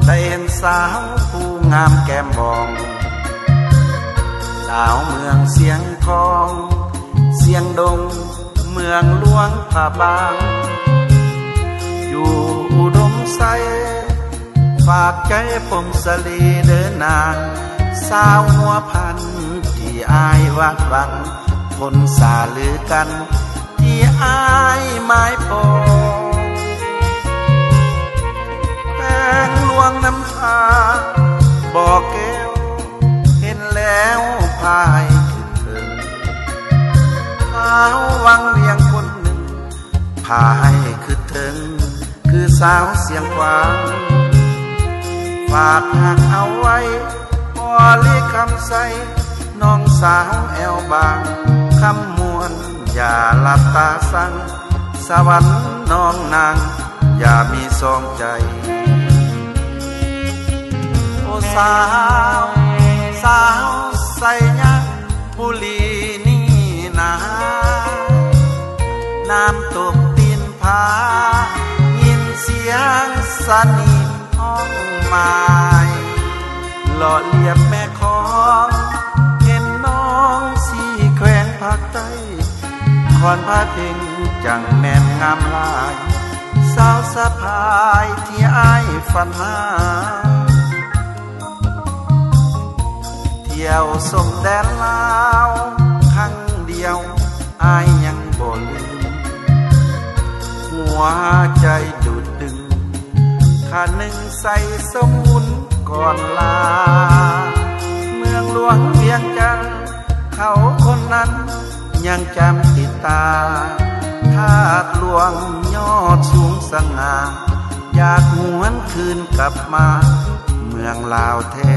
ได้เห็นสาวผู้งามแก้มบองสาวเมืองเสียงทองเสียงดงเมืองหลวงผาบางอยู่อุดมไซฝากใจผมสลีเดินนางสาวหัวพันที่อายวัดหวังคนสาลือกันที่อายไม้ปองแพงหลวงน้ำตาบอกแก้วเห็นแล้วพายคิดถึงสาววังเวียงคนหนึ่งพายคิดถึงคือสาวเสียงขวางฝากหักเอาไว้พอเรียกคำใสน้องสาวแอวบางคำมวนอย่าหลับตาสั่งสวรรค์น้องนางอย่ามีสองใจโอ้สาวสาวใส่ยักบุรีนี่นาน้ำตกตีนผายินเสียงสนิทห้องไม้หล่อเลียบแม่ของเห็นน้องสีแขวงภาคใต้คอนพาเพ่งจังแม่นงามลายสาวสะพายที่อายฝันหาเที่ยวส่งแดนลาวครั้งเดียวอายยังบ่ลืมหัวใจดูดดึงข้าหนึ่งใส่สมุนก่อนลาเมืองหลวงเวียงจันทน์เขาคนนั้นยังจำติดตาธาตุหลวงยอดสูงสง่าอยากหวนคืนกลับมาเมืองลาวแท้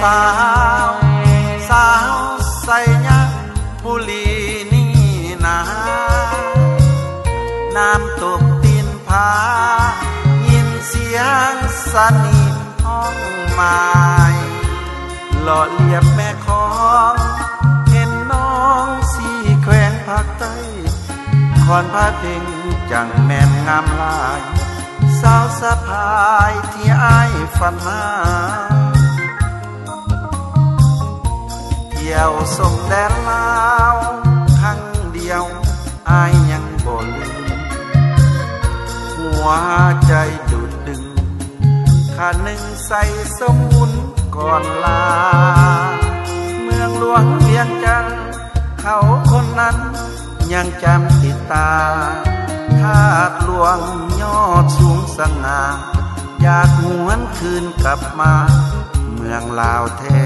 สาวสาวใส่ยักบุรีนี่นาน้ำตกตีนผายินเสียงสนิทห้องไม้หล่อเลียบแม่ของเห็นน้องสีแขวงภาคใต้คอนพาเพ่งจังแม่นงามลายสาวสะพายที่อายฝันหาเที่ยวส่งแดนลาวครั้งเดียวอายยังบ่ลืมหัวใจดูดดึงข้าหนึ่งใส่สมุนก่อนลาเมืองหลวงเวียงจันทน์เขาคนนั้นยังจำติดตาธาตุหลวงยอดสูงสง่าอยากหวนคืนกลับมาเมืองลาวแท้